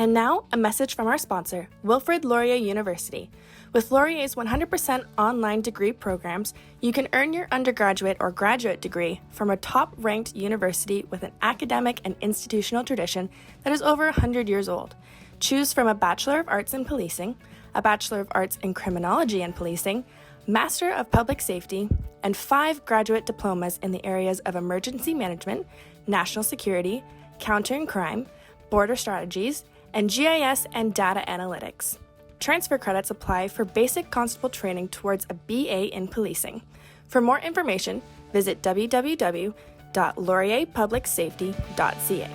And now, a message from our sponsor, Wilfrid Laurier University. With Laurier's 100% online degree programs, you can earn your undergraduate or graduate degree from a top-ranked university with an academic and institutional tradition that is over 100 years old. Choose from a Bachelor of Arts in Policing, a Bachelor of Arts in Criminology and Policing, Master of Public Safety, and 5 graduate diplomas in the areas of Emergency Management, National Security, Countering Crime, Border Strategies, and GIS and Data Analytics. Transfer credits apply for basic constable training towards a BA in policing. For more information, visit www.laurierpublicsafety.ca.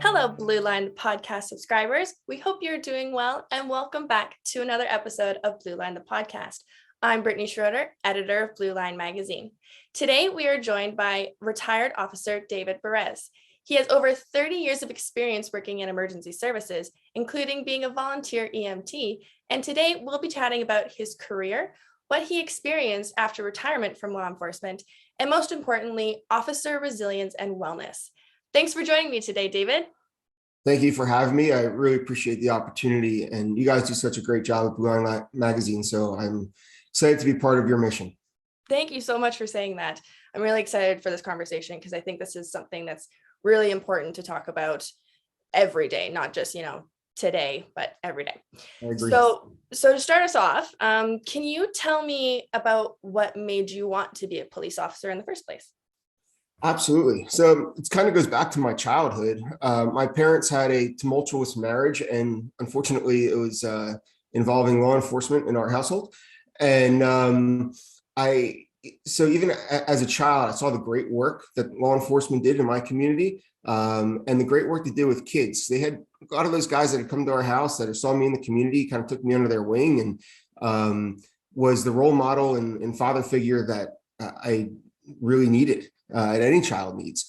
Hello, Blue Line podcast subscribers. We hope you're doing well and welcome back to another episode of Blue Line the podcast. I'm Brittani Schroeder, editor of Blue Line magazine. Today, we are joined by retired officer David Berez. He has over 30 years of experience working in emergency services, including being a volunteer EMT. And today we'll be chatting about his career, what he experienced after retirement from law enforcement, and most importantly, officer resilience and wellness. Thanks for joining me today, David. Thank you for having me. I really appreciate the opportunity, and you guys do such a great job with Blue Line magazine. So I'm excited to be part of your mission. Thank you so much for saying that. I'm really excited for this conversation because I think this is something that's really important to talk about every day, not just, today, but every day. I agree. So to start us off, can you tell me about what made you want to be a police officer in the first place? Absolutely. So it kind of goes back to my childhood. My parents had a tumultuous marriage, and unfortunately it was involving law enforcement in our household. And so even as a child, I saw the great work that law enforcement did in my community, and the great work they did with kids. They had a lot of those guys that had come to our house that saw me in the community, kind of took me under their wing, and was the role model and father figure that I really needed, and any child needs.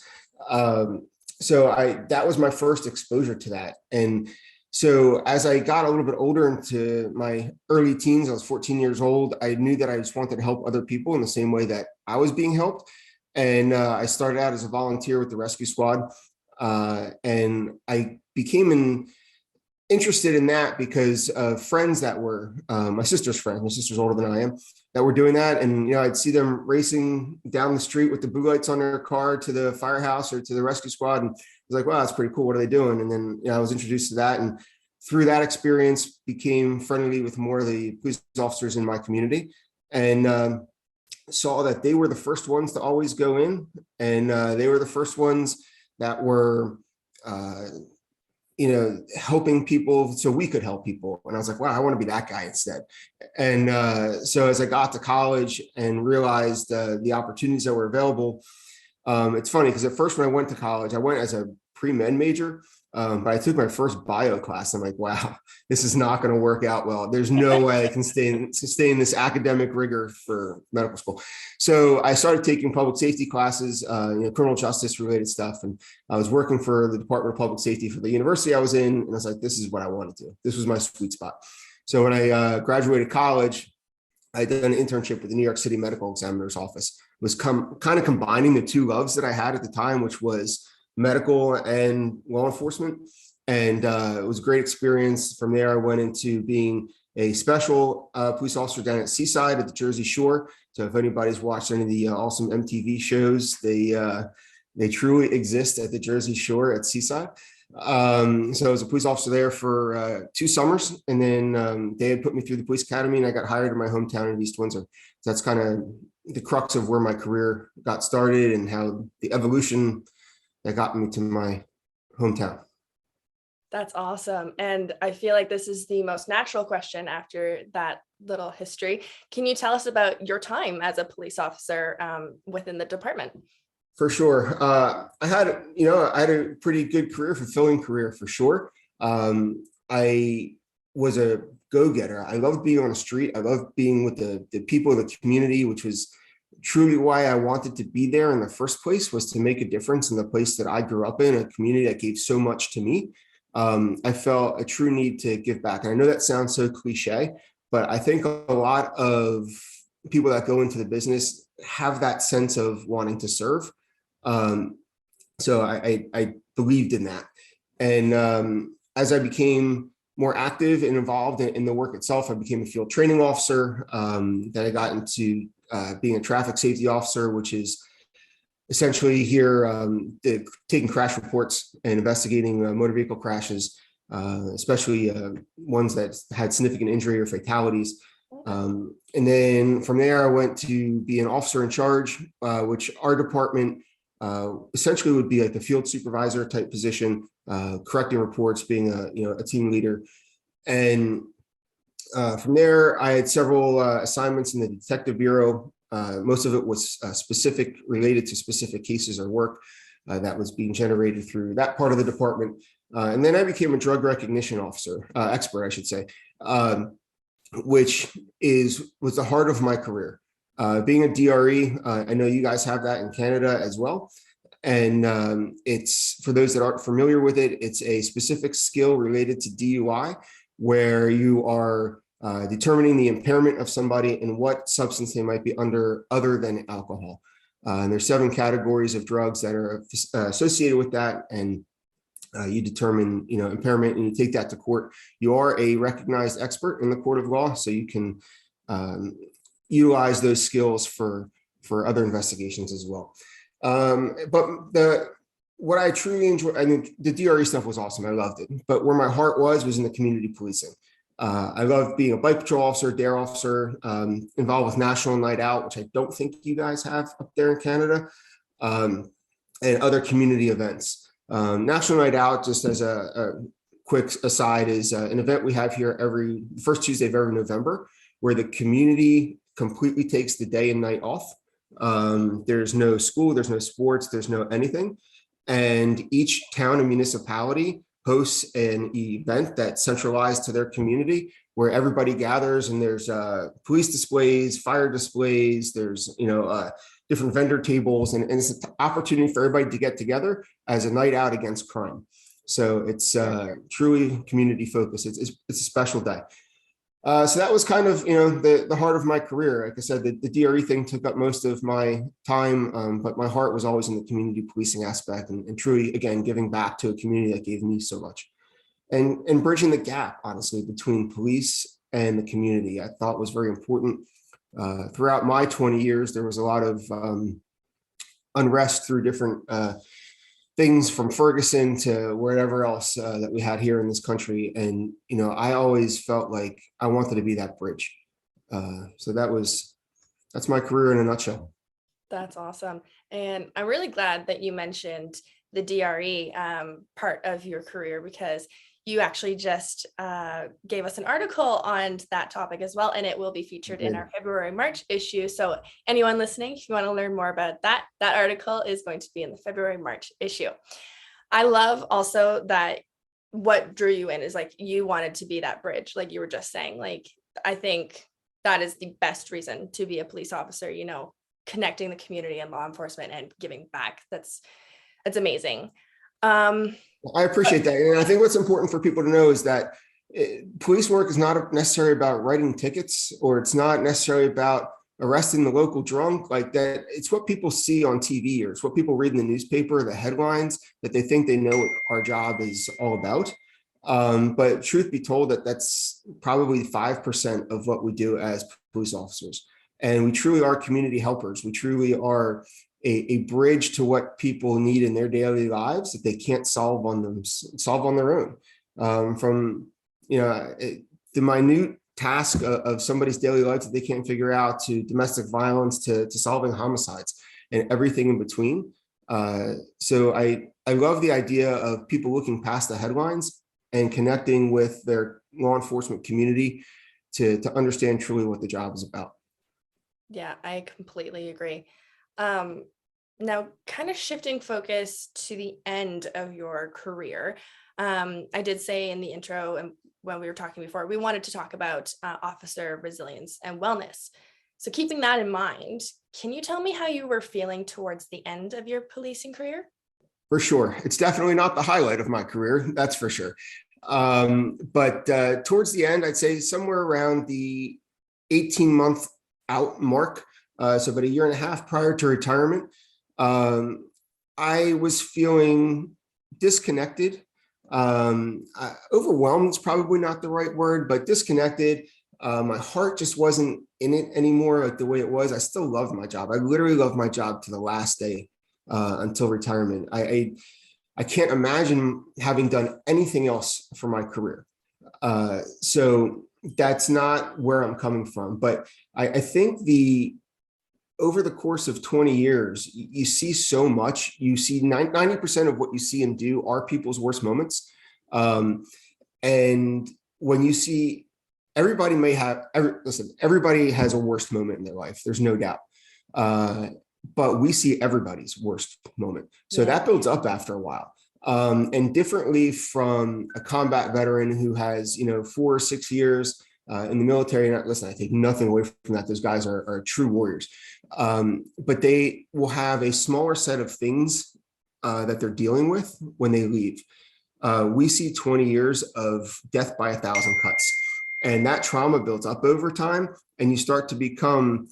So that was my first exposure to that. And so as I got a little bit older into my early teens, I was 14 years old, I knew that I just wanted to help other people in the same way that I was being helped. And I started out as a volunteer with the rescue squad. And I became interested in that because of friends that were my sister's friends. My sister's older than I am, that were doing that. And, I'd see them racing down the street with the blue lights on their car to the firehouse or to the rescue squad. And I was like, wow, that's pretty cool. What are they doing? And then, I was introduced to that. And through that experience, became friendly with more of the police officers in my community, and saw that they were the first ones to always go in. And they were the first ones that were, helping people so we could help people. And I was like, wow, I want to be that guy instead. And so as I got to college and realized the opportunities that were available, it's funny because at first when I went to college, I went as a pre-med major, but I took my first bio class. I'm like, wow, this is not going to work out well. There's no way I can sustain this academic rigor for medical school. So I started taking public safety classes, criminal justice related stuff. And I was working for the Department of Public Safety for the university I was in. And I was like, this is what I wanted to do. This was my sweet spot. So when I graduated college, I did an internship with the New York City Medical Examiner's Office. It was kind of combining the two loves that I had at the time, which was medical and law enforcement. And it was a great experience. From there, I went into being a special police officer down at Seaside at the Jersey Shore. So if anybody's watched any of the awesome MTV shows, they truly exist at the Jersey Shore at Seaside. So I was a police officer there for 2 summers, and then they had put me through the police academy, and I got hired in my hometown in East Windsor. So that's kind of the crux of where my career got started and how the evolution that got me to my hometown. That's awesome. And I feel like this is the most natural question after that little history. Can you tell us about your time as a police officer within the department? For sure. I had a pretty good career, fulfilling career for sure. I was a go-getter. I loved being on the street. I loved being with the people of the community, which was truly why I wanted to be there in the first place, was to make a difference in the place that I grew up in, a community that gave so much to me. I felt a true need to give back. And I know that sounds so cliche, but I think a lot of people that go into the business have that sense of wanting to serve. So I believed in that. And as I became more active and involved in the work itself, I became a field training officer. Then I got into being a traffic safety officer, which is essentially here taking crash reports and investigating motor vehicle crashes, especially ones that had significant injury or fatalities. And then from there, I went to be an officer in charge, which our department essentially would be like the field supervisor type position, correcting reports, being a team leader. And from there, I had several assignments in the detective bureau. Most of it was specific, related to specific cases or work that was being generated through that part of the department. And then I became a drug recognition officer, expert, I should say, which was the heart of my career. Being a DRE, I know you guys have that in Canada as well. And it's, for those that aren't familiar with it, it's a specific skill related to DUI, where you are determining the impairment of somebody and what substance they might be under other than alcohol. And there's 7 categories of drugs that are associated with that. And you determine, impairment, and you take that to court. You are a recognized expert in the court of law, so you can utilize those skills for other investigations as well. But what I truly enjoyed, I mean, the DRE stuff was awesome. I loved it. But where my heart was in the community policing. I loved being a bike patrol officer, dare officer, involved with National Night Out, which I don't think you guys have up there in Canada, and other community events. National Night Out, just as a quick aside, is an event we have here every first Tuesday of every November, where the community completely takes the day and night off. There's no school, there's no sports, there's no anything. And each town and municipality hosts an event that's centralized to their community, where everybody gathers, and there's police displays, fire displays, there's different vendor tables, and it's an opportunity for everybody to get together as a night out against crime. So it's truly community focused. It's a special day. So that was kind of the heart of my career. Like I said, the DRE thing took up most of my time, but my heart was always in the community policing aspect, and truly, again, giving back to a community that gave me so much, and bridging the gap, honestly, between police and the community, I thought was very important. Throughout my 20 years, there was a lot of unrest through different things, from Ferguson to wherever else that we had here in this country. And, I always felt like I wanted to be that bridge. So that's my career in a nutshell. That's awesome. And I'm really glad that you mentioned the DRE part of your career, because you actually just gave us an article on that topic as well, and it will be featured in our February-March issue. So anyone listening, if you want to learn more about that article is going to be in the February-March issue. I love also that what drew you in is like you wanted to be that bridge, like you were just saying. Like, I think that is the best reason to be a police officer, connecting the community and law enforcement and giving back. That's amazing. I appreciate that. And I think what's important for people to know is that police work is not necessarily about writing tickets, or it's not necessarily about arresting the local drunk like that. It's what people see on TV, or it's what people read in the newspaper, the headlines, that they think they know what our job is all about. But truth be told, that's probably 5% of what we do as police officers. And we truly are community helpers. We truly are a bridge to what people need in their daily lives that they can't solve on their own. From the minute task of somebody's daily life that they can't figure out, to domestic violence, to solving homicides, and everything in between. So I love the idea of people looking past the headlines and connecting with their law enforcement community to understand truly what the job is about. Yeah, I completely agree. Now, kind of shifting focus to the end of your career, I did say in the intro and when we were talking before, we wanted to talk about officer resilience and wellness. So keeping that in mind, can you tell me how you were feeling towards the end of your policing career? For sure. It's definitely not the highlight of my career, that's for sure. But towards the end, I'd say somewhere around the 18-month out mark, so about a year and a half prior to retirement, I was feeling disconnected Overwhelmed is probably not the right word, but disconnected. My heart just wasn't in it anymore like the way it was. I still loved my job. I literally loved my job to the last day until retirement. I can't imagine having done anything else for my career. So that's not where I'm coming from. But I think over the course of 20 years, you see so much. You see 90% of what you see and do are people's worst moments. And when you see everybody everybody has a worst moment in their life. There's no doubt. But we see everybody's worst moment. So that builds up after a while. And differently from a combat veteran who has, 4 or 6 years in the military. And listen, I take nothing away from that. Those guys are true warriors. But they will have a smaller set of things that they're dealing with when they leave. We see 20 years of death by 1,000 cuts. And that trauma builds up over time, and you start to become,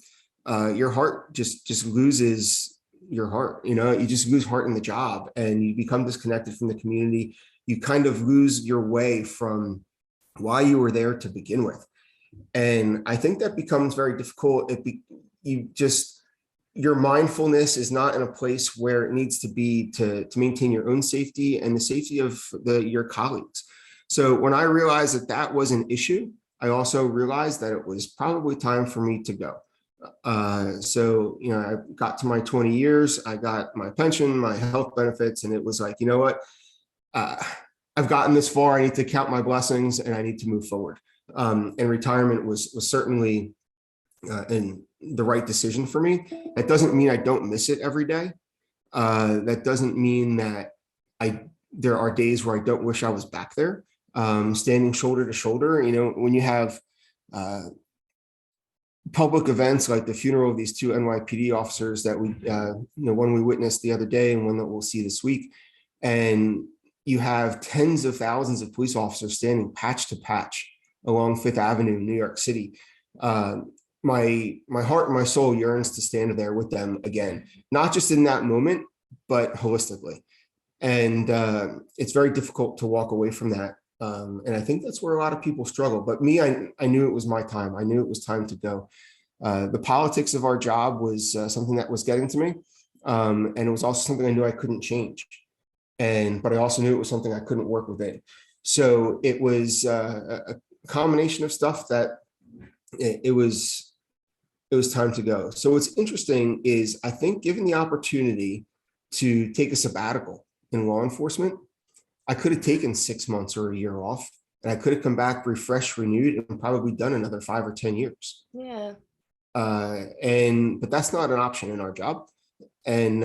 your heart just loses your heart. You just lose heart in the job, and you become disconnected from the community. You kind of lose your way from why you were there to begin with. And I think that becomes very difficult. Your mindfulness is not in a place where it needs to be to maintain your own safety and the safety of your colleagues. So when I realized that was an issue, I also realized that it was probably time for me to go. So I got to my 20 years, I got my pension, my health benefits, and it was like, you know what? I've gotten this far. I need to count my blessings, and I need to move forward. And retirement was certainly in the right decision for me. That doesn't mean I don't miss it every day. That doesn't mean that there are days where I don't wish I was back there, standing shoulder to shoulder. When you have public events like the funeral of these 2 NYPD officers that one we witnessed the other day and one that we'll see this week, and you have tens of thousands of police officers standing patch to patch along Fifth Avenue in New York City. My heart and my soul yearns to stand there with them again, not just in that moment, but holistically. And it's very difficult to walk away from that. And I think that's where a lot of people struggle. But me, I knew it was my time. I knew it was time to go. The politics of our job was something that was getting to me. And it was also something I knew I couldn't change. But I also knew it was something I couldn't work within. So it was a combination of stuff that it was time to go. So what's interesting is I think given the opportunity to take a sabbatical in law enforcement, I could have taken 6 months or a year off, and I could have come back refreshed, renewed, and probably done another 5 or 10 years. Yeah. But that's not an option in our job. And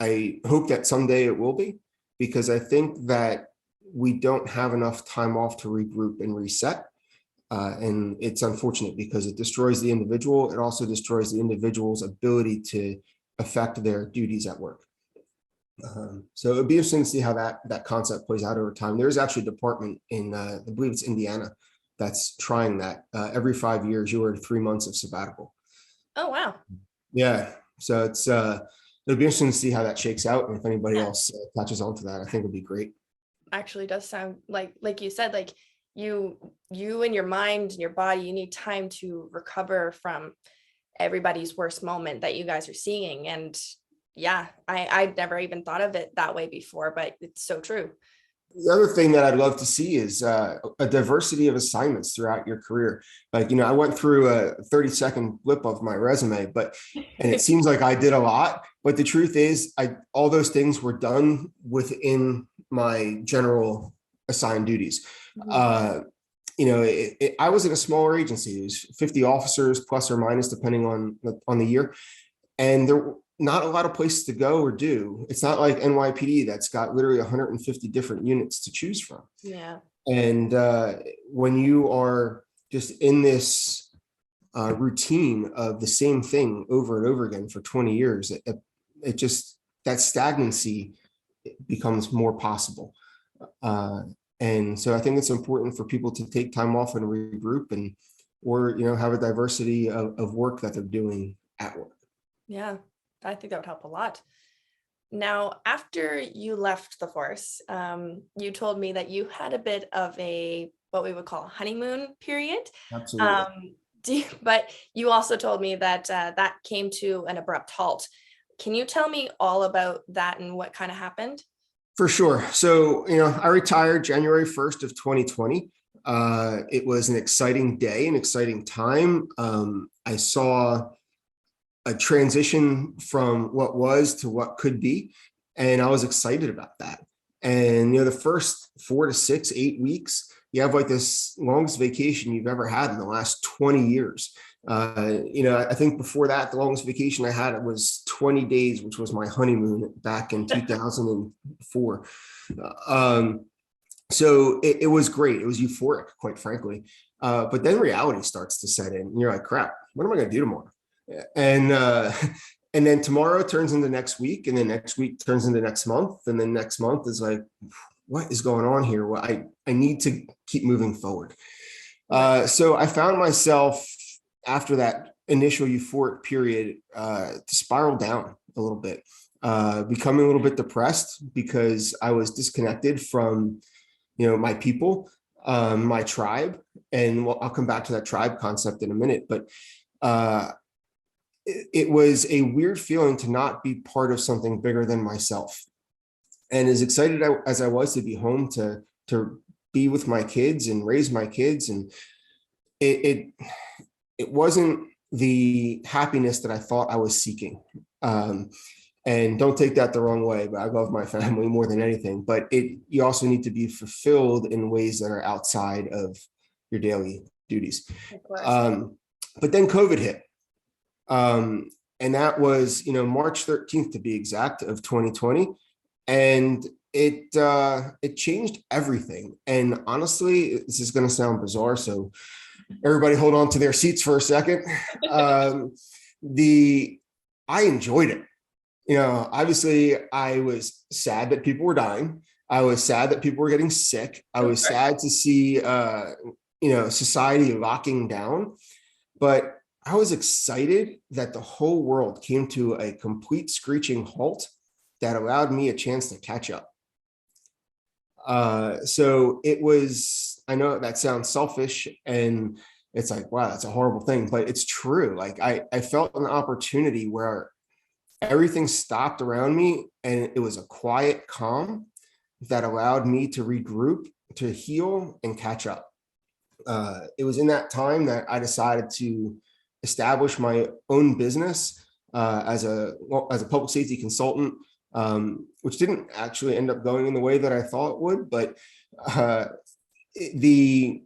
I hope that someday it will be, because I think that we don't have enough time off to regroup and reset. And it's unfortunate because it destroys the individual. It also destroys the individual's ability to affect their duties at work. So it'd be interesting to see how that concept plays out over time. There's actually a department in, I believe it's Indiana, that's trying that. Every 5 years, you are 3 months of sabbatical. Oh, wow. Yeah. So it'll be interesting to see how that shakes out. And if anybody else catches on to that, I think it'd be great. Actually does sound like you said, like you and your mind and your body, you need time to recover from everybody's worst moment that you guys are seeing. And yeah, I'd never even thought of it that way before, but it's so true. The other thing that I'd love to see is a diversity of assignments throughout your career. Like, I went through a 30-second blip of my resume, and it seems like I did a lot, but the truth is all those things were done within my general assigned duties. Mm-hmm. I was at a smaller agency. It was 50 officers plus or minus, depending on the year. And there were not a lot of places to go or do. It's not like NYPD that's got literally 150 different units to choose from. Yeah. And when you are just in this routine of the same thing over and over again for 20 years, it just, that stagnancy becomes more possible. And so I think it's important for people to take time off and regroup or have a diversity of work that they're doing at work. Yeah, I think that would help a lot. Now, after you left the force, you told me that you had a bit of a what we would call honeymoon period. Absolutely. Um, but you also told me that that came to an abrupt halt. Can you tell me all about that and what kind of happened? For sure. So, I retired January 1st of 2020. It was an exciting day, an exciting time. I saw a transition from what was to what could be, and I was excited about that. And, the first 4 to 6, 8 weeks, you have like this longest vacation you've ever had in the last 20 years. I think before that, the longest vacation I had was 20 days, which was my honeymoon back in 2004. So it was great. It was euphoric, quite frankly. But then reality starts to set in. And you're like, crap, what am I going to do tomorrow? And and then tomorrow turns into next week, and then next week turns into next month, and then next month is like, what is going on here? Well, I need to keep moving forward. So I found myself after that initial euphoric period to spiral down a little bit, becoming a little bit depressed because I was disconnected from, my people, my tribe, and I'll come back to that tribe concept in a minute. But it was a weird feeling to not be part of something bigger than myself. And as excited as I was to be home to be with my kids and raise my kids, and it wasn't the happiness that I thought I was seeking. And don't take that the wrong way, but I love my family more than anything. But you also need to be fulfilled in ways that are outside of your daily duties. But then COVID hit. And that was, March 13th to be exact of 2020. And it changed everything. And honestly, this is going to sound bizarre, so everybody hold on to their seats for a second. I enjoyed it. Obviously I was sad that people were dying. I was sad that people were getting sick. I was sad to see, society locking down, but I was excited that the whole world came to a complete screeching halt that allowed me a chance to catch up. So it was, I know that sounds selfish and it's like, wow, that's a horrible thing, but it's true. Like I felt an opportunity where everything stopped around me and it was a quiet calm that allowed me to regroup, to heal and catch up. It was in that time that I decided to establish my own business as a public safety consultant, which didn't actually end up going in the way that I thought it would. But the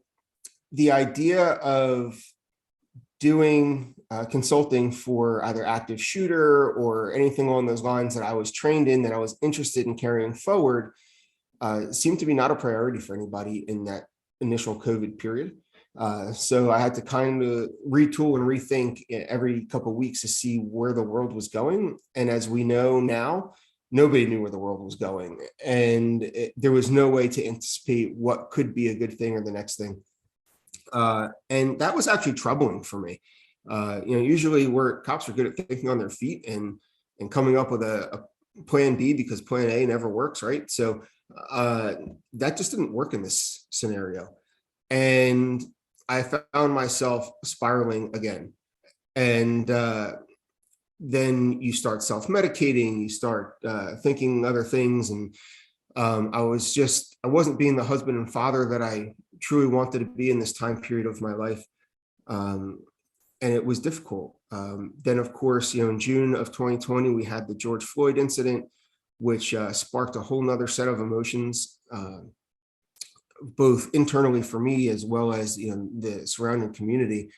idea of doing consulting for either active shooter or anything along those lines that I was trained in, that I was interested in carrying forward, seemed to be not a priority for anybody in that initial COVID period. So I had to kind of retool and rethink every couple of weeks to see where the world was going. And as we know now, nobody knew where the world was going. And there was no way to anticipate what could be a good thing or the next thing. And that was actually troubling for me. Usually cops are good at thinking on their feet and coming up with a plan B because plan A never works, right? So that just didn't work in this scenario. And I found myself spiraling again. And then you start self-medicating, you start thinking other things. And I wasn't being the husband and father that I truly wanted to be in this time period of my life. And it was difficult. Then, of course, in June of 2020, we had the George Floyd incident, which sparked a whole nother set of emotions, both internally for me as well as the surrounding community.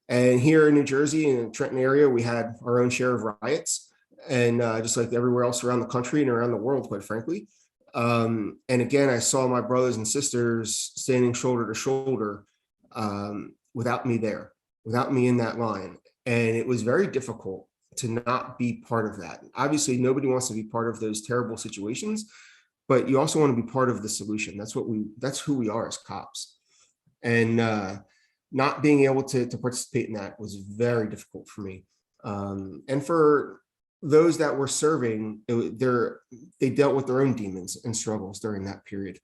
And here in New Jersey, in the Trenton area, we had our own share of riots, and just like everywhere else around the country and around the world, quite frankly. And again, I saw my brothers and sisters standing shoulder to shoulder without me there, without me in that line. And it was very difficult to not be part of that. Obviously, nobody wants to be part of those terrible situations, but you also want to be part of the solution. That's who we are as cops. And not being able to participate in that was very difficult for me. And for those that were serving, they dealt with their own demons and struggles during that period.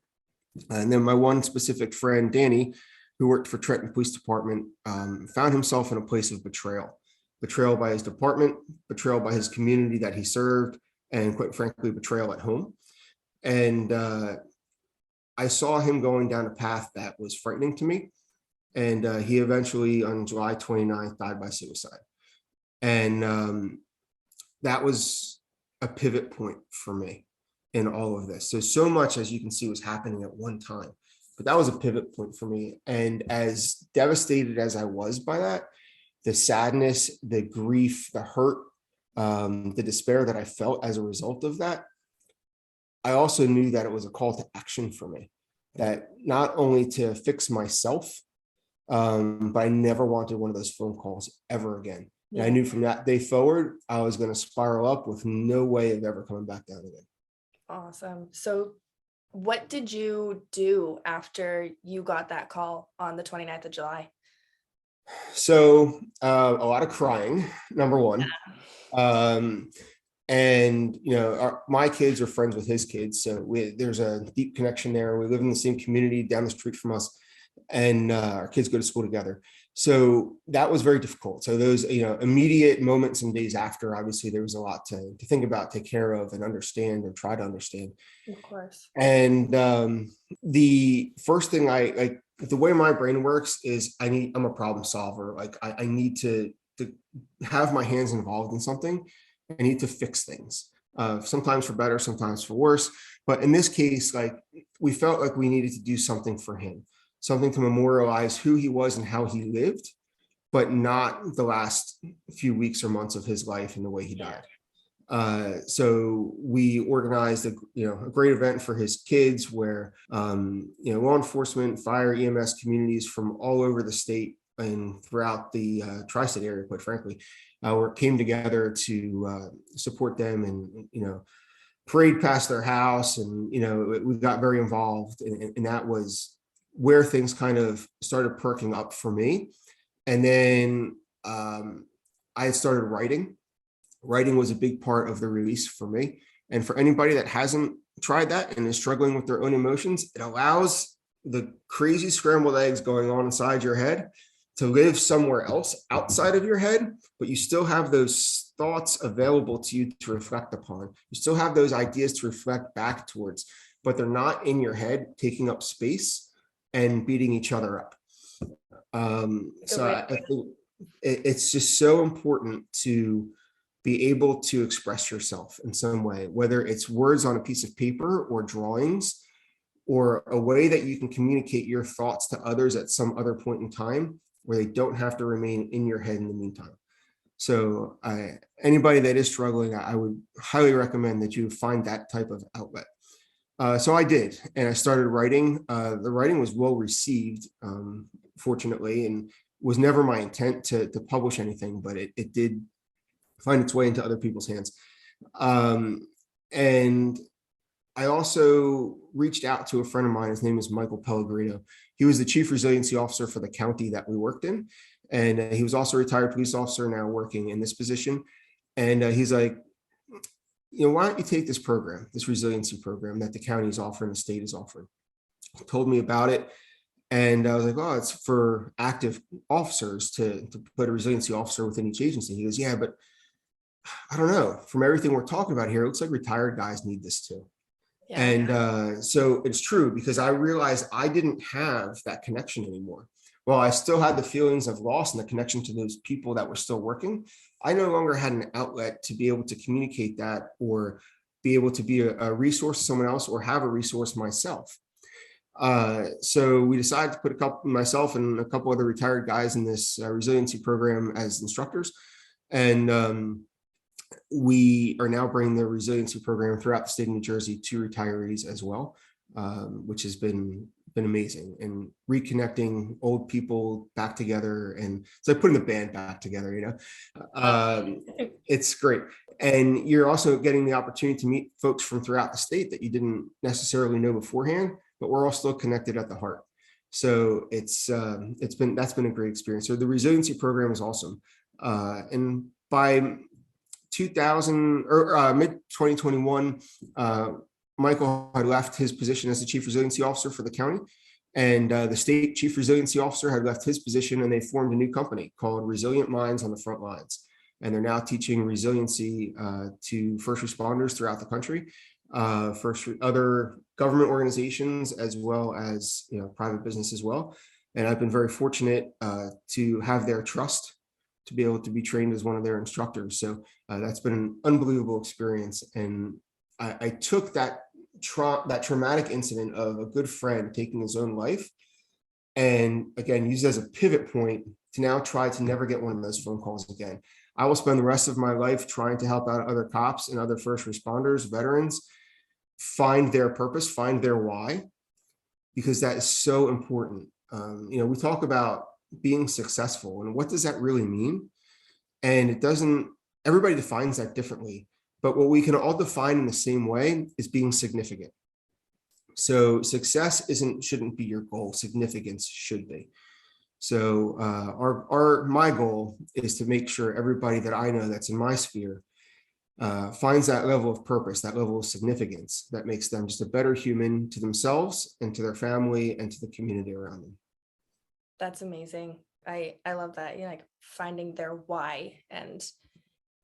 And then my one specific friend, Danny, who worked for Trenton Police Department, found himself in a place of betrayal by his department, betrayal by his community that he served, and quite frankly, betrayal at home. And I saw him going down a path that was frightening to me. And he eventually, on July 29th, died by suicide. And that was a pivot point for me in all of this. So much, as you can see, was happening at one time. But that was a pivot point for me. And as devastated as I was by that, the sadness, the grief, the hurt, the despair that I felt as a result of that, I also knew that it was a call to action for me, that not only to fix myself, but I never wanted one of those phone calls ever again. And I knew from that day forward, I was going to spiral up with no way of ever coming back down again. Awesome. So what did you do after you got that call on the 29th of July? So a lot of crying, number one. And, my kids are friends with his kids. So there's a deep connection there. We live in the same community down the street from us, and our kids go to school together. So that was very difficult. So those, immediate moments and days after, obviously there was a lot to think about, take care of, and understand, or try to understand. Of course. And the first thing the way my brain works is I'm a problem solver. Like I need to have my hands involved in something. I need to fix things, sometimes for better, sometimes for worse. But in this case, we felt like we needed to do something for him, something to memorialize who he was and how he lived, but not the last few weeks or months of his life and the way he died. So we organized a great event for his kids where, law enforcement, fire, EMS communities from all over the state and throughout the tri-state area, quite frankly, came together to support them and, parade past their house. And, we got very involved, and that was where things kind of started perking up for me. And then I started writing. Writing was a big part of the release for me. And for anybody that hasn't tried that and is struggling with their own emotions, it allows the crazy scrambled eggs going on inside your head to live somewhere else outside of your head, but you still have those thoughts available to you to reflect upon. You still have those ideas to reflect back towards, but they're not in your head taking up space and beating each other up. So I think it's just so important to be able to express yourself in some way, whether it's words on a piece of paper or drawings, or a way that you can communicate your thoughts to others at some other point in time where they don't have to remain in your head in the meantime. So anybody that is struggling, I would highly recommend that you find that type of outlet. So I did, and I started writing. The writing was well received, fortunately, and was never my intent to publish anything, but it did find its way into other people's hands. And I also reached out to a friend of mine. His name is Michael Pellegrino. He was the chief resiliency officer for the county that we worked in. And he was also a retired police officer, now working in this position. And he's like, why don't you take this program, this resiliency program that the county is offering, the state is offering? He told me about it. And I was like, oh, it's for active officers to put a resiliency officer within each agency. He goes, yeah, but I don't know. From everything we're talking about here, it looks like retired guys need this too. Yeah. And so it's true, because I realized I didn't have that connection anymore. Well, I still had the feelings of loss and the connection to those people that were still working. I no longer had an outlet to be able to communicate that, or be able to be a resource to someone else, or have a resource myself. So we decided to put myself and a couple other retired guys in this resiliency program as instructors. And we are now bringing the resiliency program throughout the state of New Jersey to retirees as well, which has been amazing, and reconnecting old people back together. And it's like putting the band back together, it's great. And you're also getting the opportunity to meet folks from throughout the state that you didn't necessarily know beforehand, but we're all still connected at the heart. So that's been a great experience. So the resiliency program is awesome. And by 2000 or mid 2021, Michael had left his position as the chief resiliency officer for the county, and the state chief resiliency officer had left his position, and they formed a new company called Resilient Minds on the Front Lines. And they're now teaching resiliency to first responders throughout the country, other government organizations, as well as private business as well. And I've been very fortunate to have their trust to be able to be trained as one of their instructors. So that's been an unbelievable experience. And I took that traumatic incident of a good friend taking his own life, and again, used it as a pivot point to now try to never get one of those phone calls again. I will spend the rest of my life trying to help out other cops and other first responders, veterans, find their purpose, find their why, because that is so important. We talk about being successful, and what does that really mean? And everybody defines that differently, but what we can all define in the same way is being significant. So success shouldn't be your goal, significance should be. So my goal is to make sure everybody that I know that's in my sphere finds that level of purpose, that level of significance that makes them just a better human to themselves and to their family and to the community around them. That's amazing. I love that. Like finding their why, and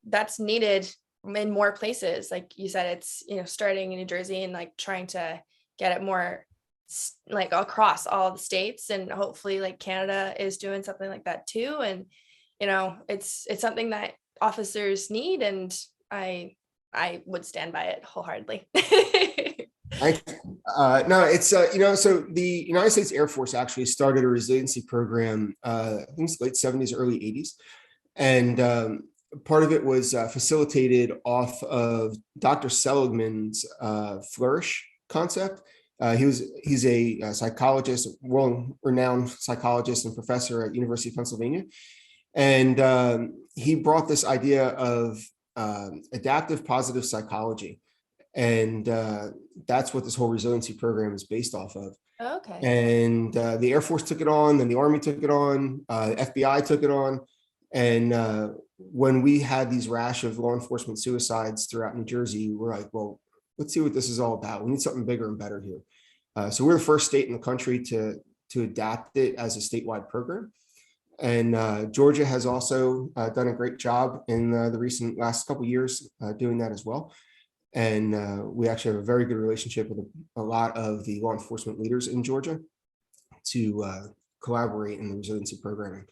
that's needed in more places. Like you said, it's, starting in New Jersey and like trying to get it more like across all the states, and hopefully like Canada is doing something like that too. And it's something that officers need, and I would stand by it wholeheartedly. No, it's so the United States Air Force actually started a resiliency program, I think it's late 70s, early 80s, and part of it was facilitated off of Dr. Seligman's flourish concept. He's a psychologist, world-renowned psychologist and professor at University of Pennsylvania. And he brought this idea of adaptive positive psychology. And that's what this whole resiliency program is based off of. Okay. And the Air Force took it on, then the Army took it on, FBI took it on. And when we had these rash of law enforcement suicides throughout New Jersey, we're like, well, let's see what this is all about. We need something bigger and better here. So we're the first state in the country to adapt it as a statewide program. And Georgia has also done a great job in the recent last couple of years doing that as well. And we actually have a very good relationship with a lot of the law enforcement leaders in Georgia to collaborate in the resiliency programming.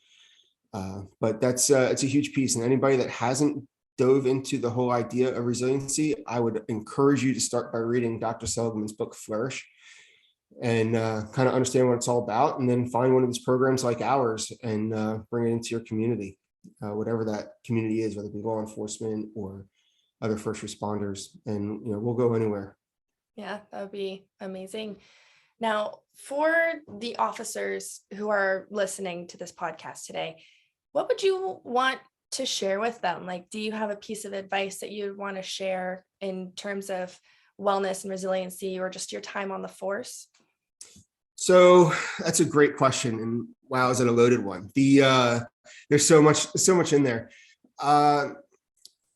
But it's a huge piece. And anybody that hasn't dove into the whole idea of resiliency, I would encourage you to start by reading Dr. Seligman's book, Flourish, and kind of understand what it's all about, and then find one of these programs like ours and bring it into your community, whatever that community is, whether it be law enforcement or other first responders, and we'll go anywhere. Yeah, that would be amazing. Now, for the officers who are listening to this podcast today, what would you want to share with them? Like, do you have a piece of advice that you want to share in terms of wellness and resiliency, or just your time on the force? So that's a great question, and wow, is it a loaded one? There's so much in there.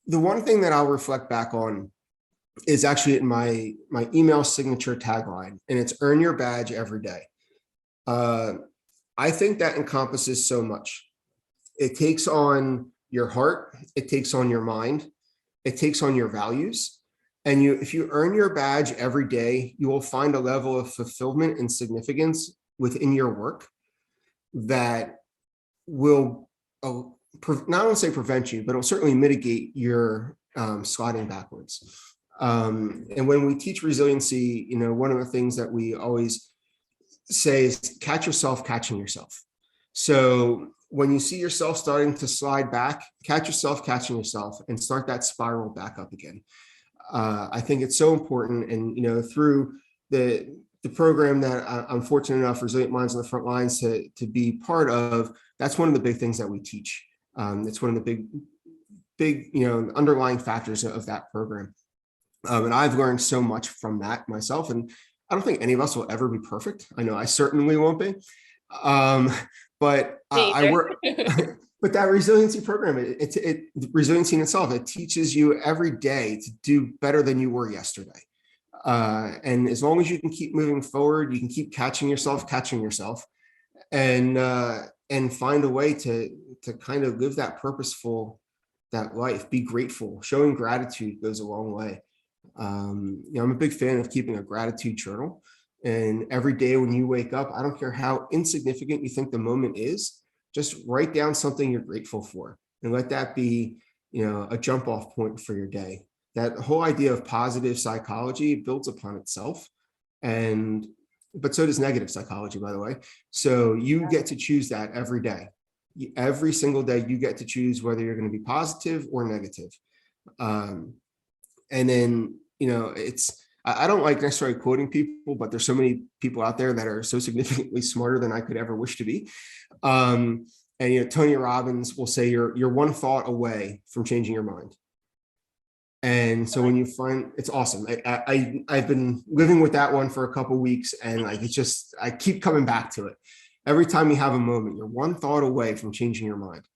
The one thing that I'll reflect back on is actually in my email signature tagline, and it's earn your badge every day. I think that encompasses so much. It takes on your heart, it takes on your mind, it takes on your values. And if you earn your badge every day, you will find a level of fulfillment and significance within your work that will not only say prevent you, but it'll certainly mitigate your sliding backwards. And when we teach resiliency, one of the things that we always say is catch yourself catching yourself. So when you see yourself starting to slide back, catch yourself catching yourself and start that spiral back up again. I think it's so important. And, through the program that I'm fortunate enough, Resilient Minds on the Front Lines, to be part of, that's one of the big things that we teach. It's one of the big, underlying factors of that program. And I've learned so much from that myself. And I don't think any of us will ever be perfect. I know I certainly won't be. But I work, But that resiliency program, resiliency in itself, it teaches you every day to do better than you were yesterday. And as long as you can keep moving forward, you can keep catching yourself, and find a way to kind of live that purposeful, that life. Be grateful. Showing gratitude goes a long way. I'm a big fan of keeping a gratitude journal. And every day when you wake up, I don't care how insignificant you think the moment is, just write down something you're grateful for and let that be, a jump off point for your day. That whole idea of positive psychology builds upon itself. But so does negative psychology, by the way. So you get to choose that every day. Every single day, you get to choose whether you're going to be positive or negative. And then, I don't like necessarily quoting people, but there's so many people out there that are so significantly smarter than I could ever wish to be. And Tony Robbins will say you're one thought away from changing your mind. And so when you find, it's awesome. I've been living with that one for a couple of weeks, and I keep coming back to it. Every time you have a moment, you're one thought away from changing your mind.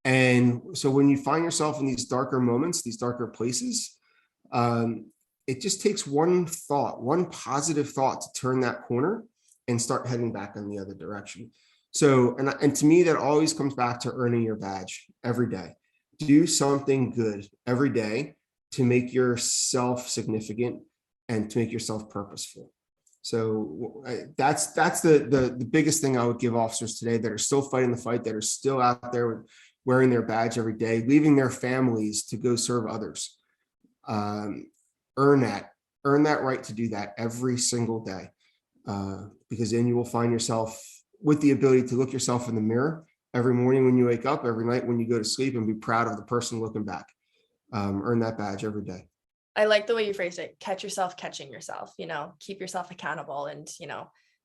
And so when you find yourself in these darker moments, these darker places, it just takes one thought, one positive thought to turn that corner and start heading back in the other direction. So, and to me, that always comes back to earning your badge every day. Do something good every day to make yourself significant and to make yourself purposeful. So that's the biggest thing I would give officers today that are still fighting the fight, that are still out there wearing their badge every day, leaving their families to go serve others. Earn that right to do that every single day, because then you will find yourself with the ability to look yourself in the mirror every morning when you wake up, every night when you go to sleep, and be proud of the person looking back. Earn that badge every day. I like the way you phrased it. Catch yourself catching yourself, keep yourself accountable. And,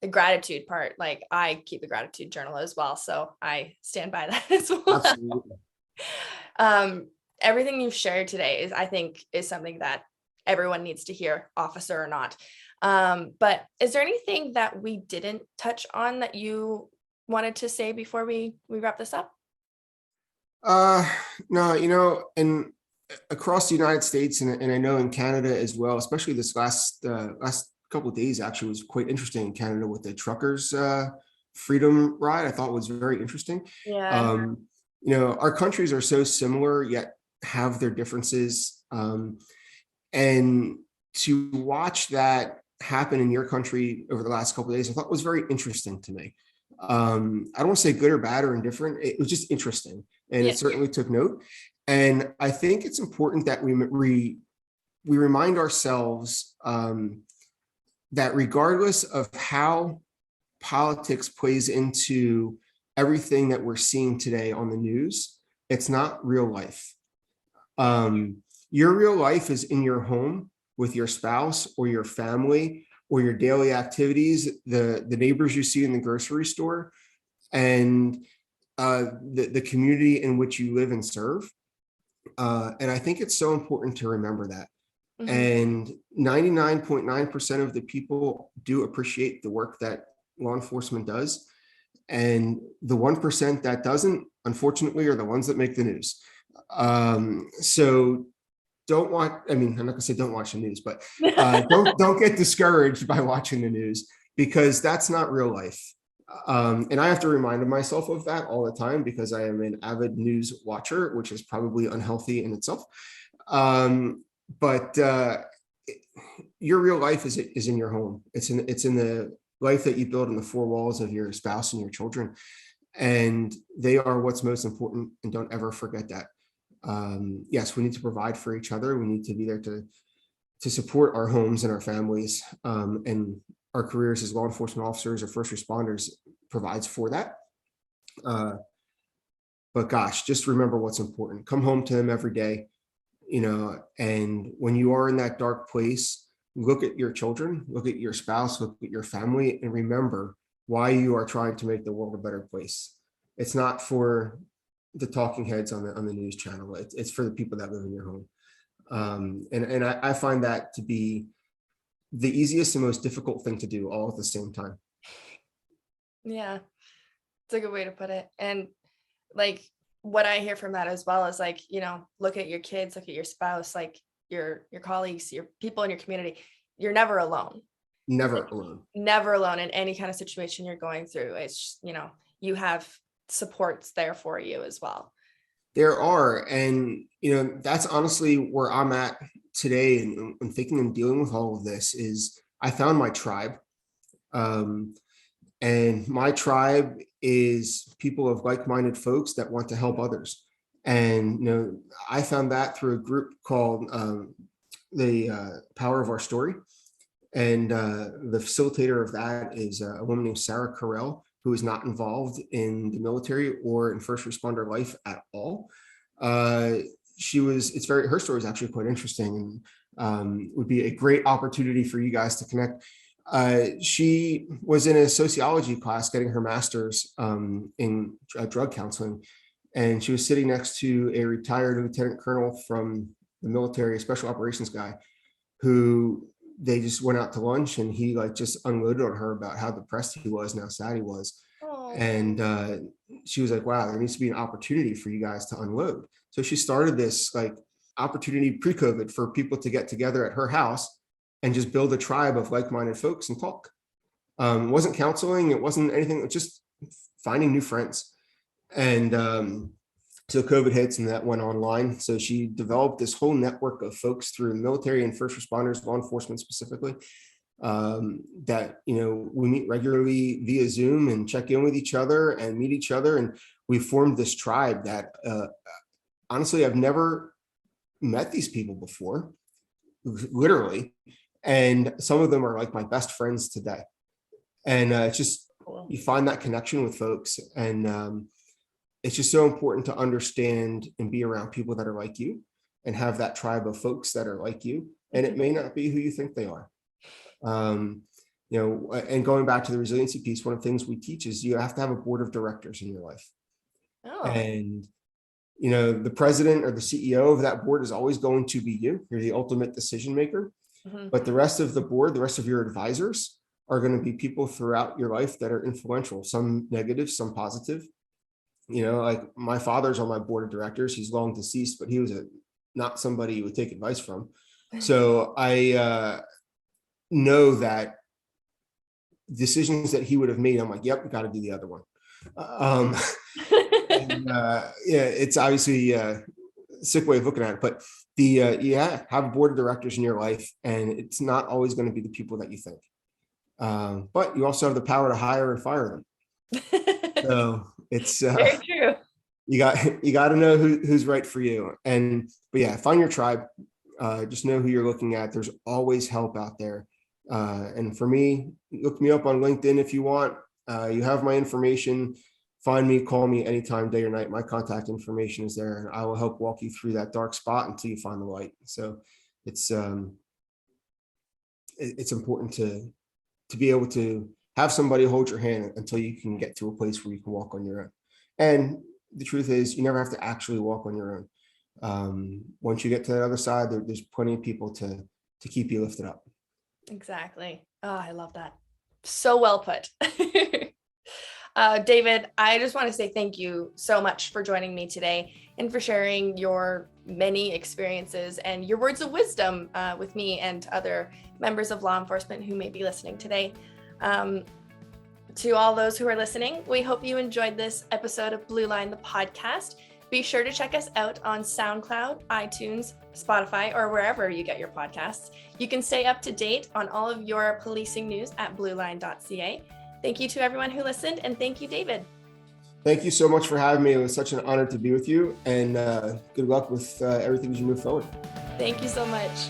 the gratitude part, like I keep a gratitude journal as well. So I stand by that as well. Absolutely. Everything you've shared today I think is something that everyone needs to hear, officer or not. But is there anything that we didn't touch on that you wanted to say before we wrap this up? No, and across the United States, and I know in Canada as well, especially this last couple of days actually was quite interesting in Canada with the truckers freedom ride. I thought was very interesting. Yeah. Our countries are so similar yet have their differences, and to watch that happen in your country over the last couple of days, I thought was very interesting to me. I don't want to say good or bad or indifferent. It was just interesting, and It certainly took note. And I think it's important that we remind ourselves that regardless of how politics plays into everything that we're seeing today on the news, it's not real life. Your real life is in your home with your spouse or your family or your daily activities, the neighbors you see in the grocery store, and the community in which you live and serve. And I think it's so important to remember that. Mm-hmm. And 99.9% of the people do appreciate the work that law enforcement does. And the 1% that doesn't, unfortunately, are the ones that make the news. So I'm not gonna say don't watch the news, but don't get discouraged by watching the news, because that's not real life. And I have to remind myself of that all the time, because I am an avid news watcher, which is probably unhealthy in itself. But your real life is in your home. It's in the life that you build in the four walls of your spouse and your children, and they are what's most important. And don't ever forget that. Yes, we need to provide for each other. We need to be there to support our homes and our families, and our careers as law enforcement officers or first responders provides for that. But gosh, just remember what's important. Come home to them every day, and when you are in that dark place, look at your children, look at your spouse, look at your family, and remember why you are trying to make the world a better place. It's not for the talking heads on the news channel. It's for the people that live in your home. And I find that to be the easiest and most difficult thing to do all at the same time. Yeah, it's a good way to put it. And like what I hear from that as well is like, look at your kids, look at your spouse, like your colleagues, your people in your community. You're never alone. Never alone. Never alone in any kind of situation you're going through. It's, you have supports there for you as well. There are. And, that's honestly where I'm at today and thinking and dealing with all of this is I found my tribe. And my tribe is people of like-minded folks that want to help others. And, I found that through a group called the Power of Our Story. And the facilitator of that is a woman named Sarah Carell, who is not involved in the military or in first responder life at all. Her story is actually quite interesting and would be a great opportunity for you guys to connect. She was in a sociology class getting her master's in drug counseling. And she was sitting next to a retired lieutenant colonel from the military, a special operations guy, who they just went out to lunch and he just unloaded on her about how depressed he was and how sad he was. Oh. And she was like, wow, there needs to be an opportunity for you guys to unload. So she started this opportunity pre-COVID for people to get together at her house and just build a tribe of like-minded folks and talk. It wasn't counseling. It wasn't anything. It was just finding new friends. And so COVID hits and that went online. So she developed this whole network of folks through military and first responders, law enforcement specifically, that, we meet regularly via Zoom and check in with each other and meet each other. And we formed this tribe that honestly, I've never met these people before, literally. And some of them are like my best friends today. And it's just, you find that connection with folks. And it's just so important to understand and be around people that are like you and have that tribe of folks that are like you. And it may not be who you think they are. And going back to the resiliency piece, one of the things we teach is you have to have a board of directors in your life. Oh. And, the president or the CEO of that board is always going to be you. You're the ultimate decision maker. Mm-hmm. But the rest of the board, the rest of your advisors are going to be people throughout your life that are influential, some negative, some positive. Like my father's on my board of directors. He's long deceased, but he was not somebody you would take advice from. So I know that decisions that he would have made, I'm like, yep, we got to do the other one. It's obviously a sick way of looking at it, but have a board of directors in your life, and it's not always going to be the people that you think. But you also have the power to hire and fire them. So it's very true. You got to know who's right for you. But find your tribe. Just know who you're looking at. There's always help out there. And for me, look me up on LinkedIn if you want. You have my information. Find me, call me anytime, day or night. My contact information is there, and I will help walk you through that dark spot until you find the light. So it's important to be able to have somebody hold your hand until you can get to a place where you can walk on your own. And the truth is, you never have to actually walk on your own. Once you get to the other side, there's plenty of people to keep you lifted up. Exactly. Oh, I love that. So well put. David, I just want to say thank you so much for joining me today and for sharing your many experiences and your words of wisdom with me and other members of law enforcement who may be listening today. To all those who are listening, we hope you enjoyed this episode of Blue Line, the podcast. Be sure to check us out on SoundCloud, iTunes, Spotify, or wherever you get your podcasts. You can stay up to date on all of your policing news at blueline.ca. Thank you to everyone who listened, and thank you, David. Thank you so much for having me. It was such an honor to be with you, and good luck with everything as you move forward. Thank you so much.